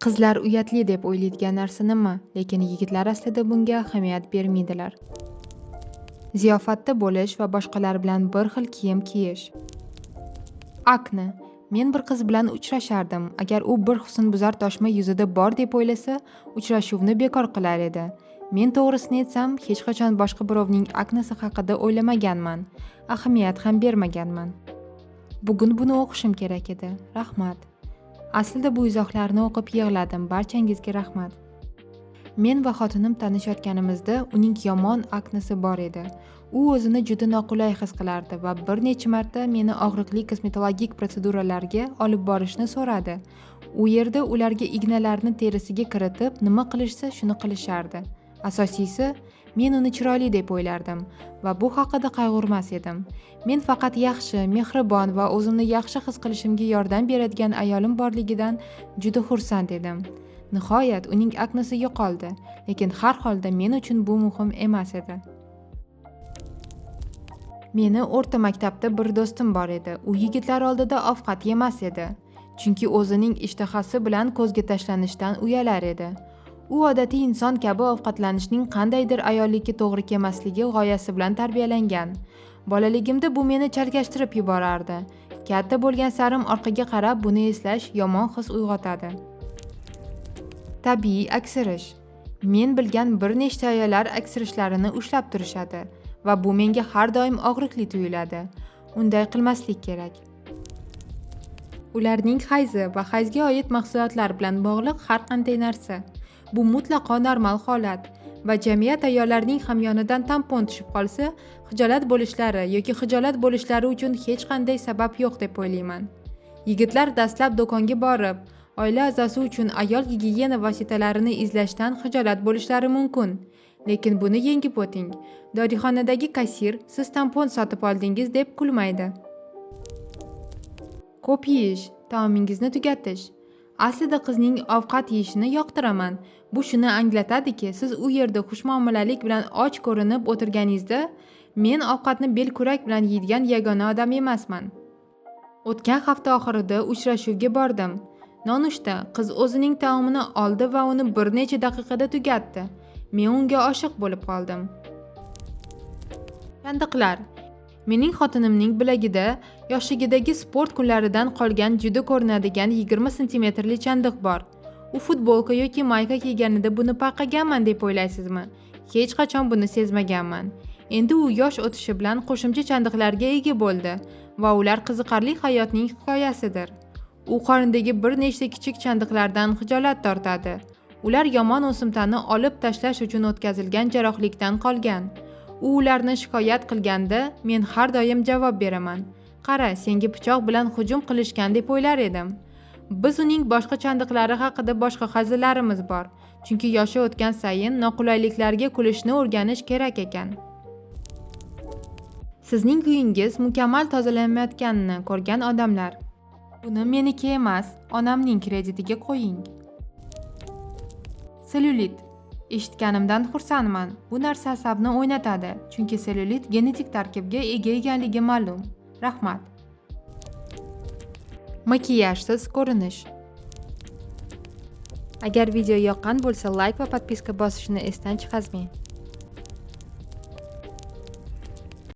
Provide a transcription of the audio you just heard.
Qizlar uyatli deb o'ylaydigan narsa nima? Lekin yigitlar aslida bunga ahamiyat bermaydilar. Ziyofatda bo'lish va boshqalar bilan bir xil kiyim kiyish. Akne. Men bir qiz bilan uchrashardim. Agar u bir husnbuzar toshma yuzida bor deb o'ylasa, uchrashuvni bekor qilar edi. Men to'g'risini aytsam, hech qachon boshqa birovning aknasi haqida o'ylamaganman. Ahamiyat ham bermaganman. Bugun buni o'qishim kerak edi. Rahmat. Aslida bu izohlarni o'qib yig'ladim. Barchangizga rahmat. Men va xotinim tanishayotganimizda uning yomon aknasi bor edi. U o'zini juda noqulay his qilardi va bir necha marta meni og'riqli kosmetologik protseduralarga olib borishni so'radi. U yerda ularga ignalarni terisiga kiritib, nima qilishsa shuni qilishardi. Asosiysi, men uni chiroyli deb o'ylardim va bu haqida qayg'urmas edim. Men faqat yaxshi, mehribon va o'zimni yaxshi his qilishimga yordam beradigan ayolim borligidan juda xursand edim. Nihoyat uning aknasi yo'qoldi, lekin har holda men uchun bu muhim emas edi. Meni o'rta maktabda bir do'stim bor edi. U yigitlar oldida ovqat yemas edi, chunki o'zining ishtahasi bilan ko'zga tashlanishdan uyalar edi. U odatiy inson kabi ovqatlanishning qandaydir ayollikka to'g'ri kelmasligi g'oyasi bilan tarbiyalangan. Bolaligimda bu meni chalkashtirib yuborardi. Katta bo'lgan sarim orqaga qarab buni eslash yomon his uyg'otadi. Tabiiy aksirish. Men bilgan bir nechta ayollar aksirishlarini ushlab turishadi va bu menga har doim og'riqli tuyuladi. Unday qilmaslik kerak. Ularning hayzi va hayzga oid mahsulotlar bilan bog'liq har qanday narsa. Bu mutlaqo normal holat va jamiyat ayollarning hamyonidan tampon tushib qolsa, xijolat bo'lishlari yoki xijolat bo'lishlari uchun hech qanday sabab yo'q deb o'ylayman. Yigitlar dastlab do'konga borib, oila a'zosi uchun ayol gigiyena vositalarini izlashdan xijolat bo'lishlari mumkin. Lekin buni yengib o'ting. Dorixonadagi kassir siz tampon sotib oldingiz deb kulmaydi. Ko'p yeyish, taomingizni tugatish. Aslida qizning ovqat yeyishini yoqtiraman. Bu shuni anglatadiki, siz u yerda xushmuomalalik bilan och ko'rinib o'tirganingizda, men ovqatni belkurak bilan yeydigan yagona odam emasman. O'tgan hafta oxirida uchrashuvga bordim. Nonushta qiz o'zining taomini oldi va uni bir necha daqiqada tugatdi. Men unga oshiq bo'lib qoldim. Chandiqlar. Mening xotinimning bilagida yoshligidagi sport kunlaridan qolgan juda ko'rinadigan 20 sm chandiq bor. U futbolka yoki mayka kiyganida buni payqaganman deb o'ylaysizmi? Hech qachon buni sezmaganman. Endi u yosh o'tishi bilan qo'shimcha chandiqlarga ega bo'ldi va ular qiziqarli hayotning hikoyasidir. U qornidagi bir nechta kichik chandiqlardan xijolat tortadi. Ular yomon o'simtani olib tashlash uchun o'tkazilgan jarrohlikdan qolgan. U ularni shikoyat qilganda men har doim javob beraman. Qara, senga pichoq bilan hujum qilishgan deb o'ylar edim. Biz uning boshqa chandiqlari haqida boshqa hazillarimiz bor. Chunki yoshi o'tgan sayin noqulayliklarga kulishni o'rganish kerak ekan. Sizning uyingiz mukammal tozalanmayotganini ko'rgan odamlar. Buni meniki emas, onamning kreditiga qo'ying. Sellyulit. Eshitganimdan xursandman. Bu narsa asabni o'ynatadi, chunki sellyulit genetik tarkibga ega ekanligi ma'lum. Rahmat. Makiyajsiz ko'rinish. Agar video yoqqan bo'lsa, like va podpiska bosishni esdan chiqarmang.